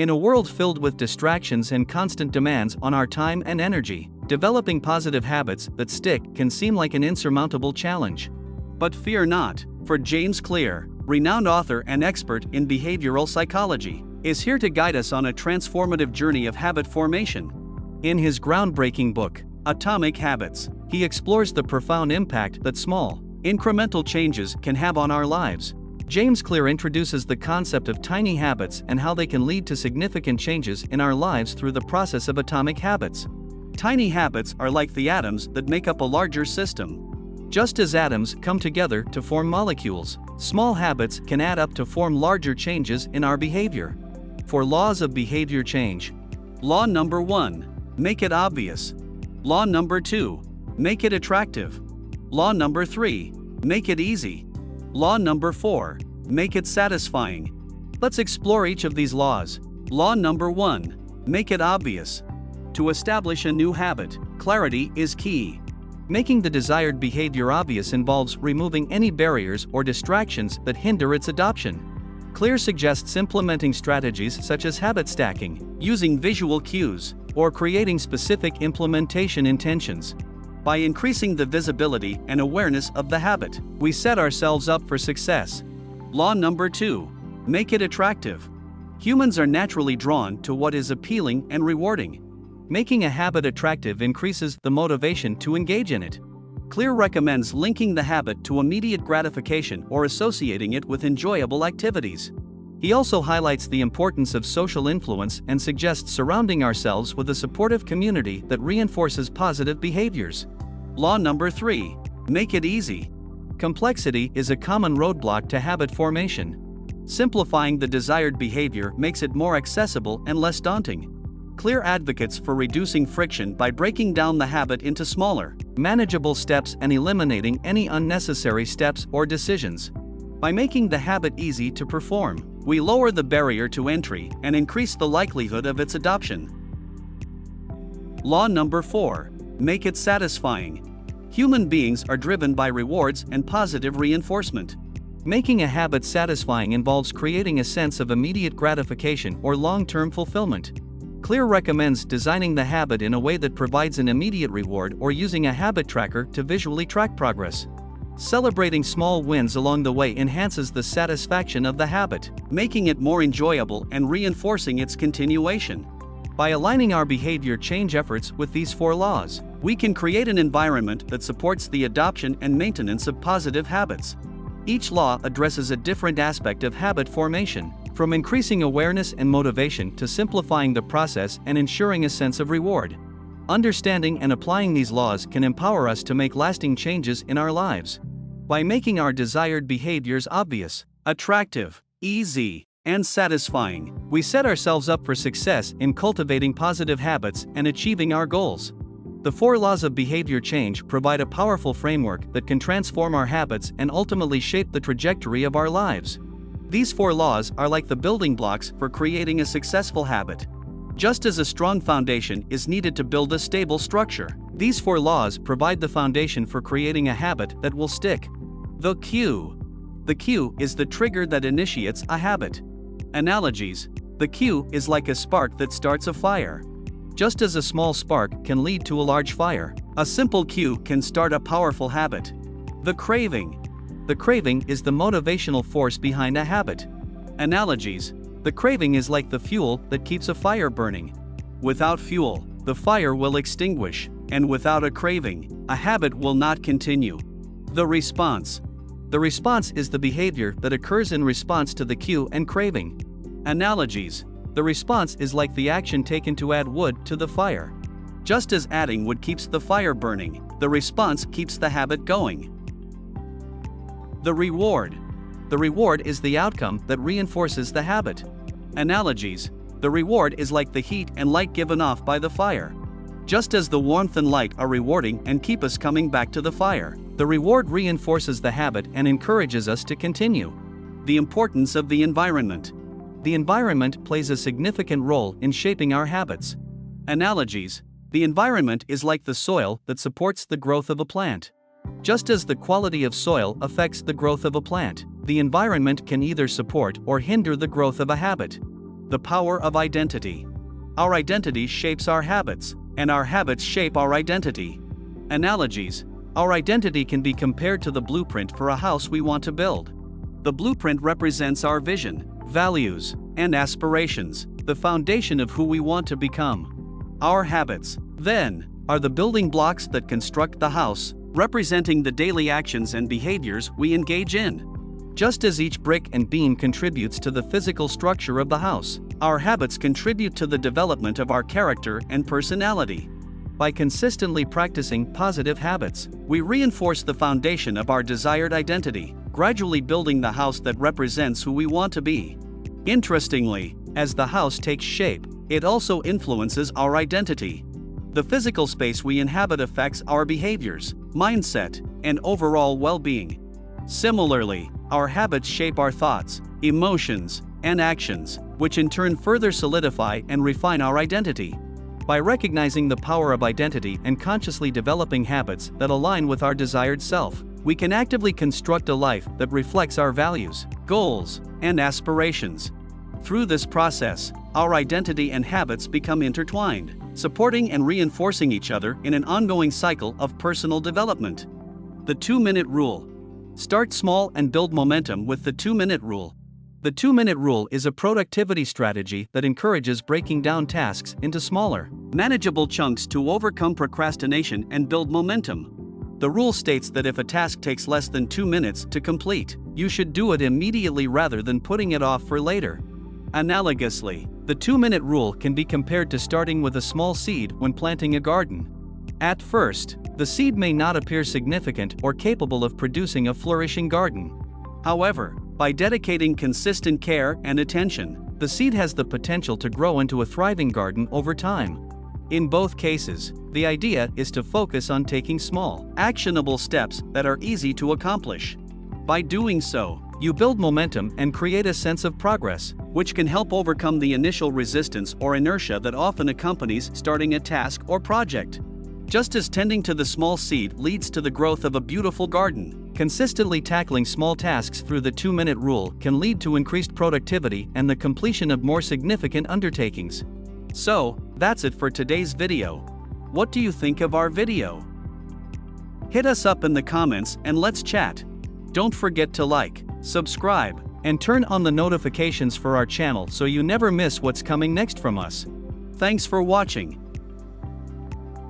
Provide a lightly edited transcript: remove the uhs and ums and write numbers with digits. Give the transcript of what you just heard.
In a world filled with distractions and constant demands on our time and energy, developing positive habits that stick can seem like an insurmountable challenge. But fear not, for James Clear, renowned author and expert in behavioral psychology, is here to guide us on a transformative journey of habit formation. In his groundbreaking book, Atomic Habits, he explores the profound impact that small, incremental changes can have on our lives. James Clear introduces the concept of tiny habits and how they can lead to significant changes in our lives through the process of atomic habits. Tiny habits are like the atoms that make up a larger system. Just as atoms come together to form molecules, small habits can add up to form larger changes in our behavior. For laws of behavior change. Law number 1. Make it obvious. Law number 2. Make it attractive. Law number 3. Make it easy. Law number 4. Make it satisfying. Let's explore each of these laws. Law number 1. Make it obvious. To establish a new habit, clarity is key. Making the desired behavior obvious involves removing any barriers or distractions that hinder its adoption. Clear suggests implementing strategies such as habit stacking, using visual cues, or creating specific implementation intentions. By increasing the visibility and awareness of the habit, we set ourselves up for success. Law number 2. Make it attractive. Humans are naturally drawn to what is appealing and rewarding. Making a habit attractive increases the motivation to engage in it. Clear recommends linking the habit to immediate gratification or associating it with enjoyable activities. He also highlights the importance of social influence and suggests surrounding ourselves with a supportive community that reinforces positive behaviors. Law number 3. Make it easy. Complexity is a common roadblock to habit formation. Simplifying the desired behavior makes it more accessible and less daunting. Clear advocates for reducing friction by breaking down the habit into smaller, manageable steps and eliminating any unnecessary steps or decisions. By making the habit easy to perform, we lower the barrier to entry and increase the likelihood of its adoption. Law number 4. Make it satisfying. Human beings are driven by rewards and positive reinforcement. Making a habit satisfying involves creating a sense of immediate gratification or long-term fulfillment. Clear recommends designing the habit in a way that provides an immediate reward or using a habit tracker to visually track progress. Celebrating small wins along the way enhances the satisfaction of the habit, making it more enjoyable and reinforcing its continuation. By aligning our behavior change efforts with these 4 laws, we can create an environment that supports the adoption and maintenance of positive habits. Each law addresses a different aspect of habit formation, from increasing awareness and motivation to simplifying the process and ensuring a sense of reward. Understanding and applying these laws can empower us to make lasting changes in our lives. By making our desired behaviors obvious, attractive, easy, and satisfying, we set ourselves up for success in cultivating positive habits and achieving our goals. The 4 laws of behavior change provide a powerful framework that can transform our habits and ultimately shape the trajectory of our lives. These 4 laws are like the building blocks for creating a successful habit. Just as a strong foundation is needed to build a stable structure, these 4 laws provide the foundation for creating a habit that will stick. The cue. The cue is the trigger that initiates a habit. Analogies. The cue is like a spark that starts a fire. Just as a small spark can lead to a large fire, a simple cue can start a powerful habit. The craving. The craving is the motivational force behind a habit. Analogies. The craving is like the fuel that keeps a fire burning. Without fuel, the fire will extinguish, and without a craving, a habit will not continue. The response. The response is the behavior that occurs in response to the cue and craving. Analogies. The response is like the action taken to add wood to the fire. Just as adding wood keeps the fire burning, the response keeps the habit going. The reward. The reward is the outcome that reinforces the habit. Analogies. The reward is like the heat and light given off by the fire. Just as the warmth and light are rewarding and keep us coming back to the fire, the reward reinforces the habit and encourages us to continue. The importance of the environment. The environment plays a significant role in shaping our habits. Analogies. The environment is like the soil that supports the growth of a plant. Just as the quality of soil affects the growth of a plant, the environment can either support or hinder the growth of a habit. The power of identity. Our identity shapes our habits, and our habits shape our identity. Analogies. Our identity can be compared to the blueprint for a house we want to build. The blueprint represents our vision, values, and aspirations, the foundation of who we want to become. Our habits, then, are the building blocks that construct the house, representing the daily actions and behaviors we engage in. Just as each brick and beam contributes to the physical structure of the house, our habits contribute to the development of our character and personality. By consistently practicing positive habits, we reinforce the foundation of our desired identity, gradually building the house that represents who we want to be. Interestingly, as the house takes shape, it also influences our identity. The physical space we inhabit affects our behaviors, mindset, and overall well-being. Similarly, our habits shape our thoughts, emotions, and actions, which in turn further solidify and refine our identity. By recognizing the power of identity and consciously developing habits that align with our desired self, we can actively construct a life that reflects our values, goals, and aspirations. Through this process, our identity and habits become intertwined, supporting and reinforcing each other in an ongoing cycle of personal development. The 2-minute rule. Start small and build momentum with the 2-minute rule. The 2-minute rule is a productivity strategy that encourages breaking down tasks into smaller, manageable chunks to overcome procrastination and build momentum. The rule states that if a task takes less than 2 minutes to complete, you should do it immediately rather than putting it off for later. Analogously, the 2-minute rule can be compared to starting with a small seed when planting a garden. At first, the seed may not appear significant or capable of producing a flourishing garden. However, by dedicating consistent care and attention, the seed has the potential to grow into a thriving garden over time. In both cases, the idea is to focus on taking small, actionable steps that are easy to accomplish. By doing so, you build momentum and create a sense of progress, which can help overcome the initial resistance or inertia that often accompanies starting a task or project. Just as tending to the small seed leads to the growth of a beautiful garden, consistently tackling small tasks through the 2-minute rule can lead to increased productivity and the completion of more significant undertakings. So, that's it for today's video. What do you think of our video? Hit us up in the comments and let's chat. Don't forget to like, subscribe, and turn on the notifications for our channel so you never miss what's coming next from us. Thanks for watching.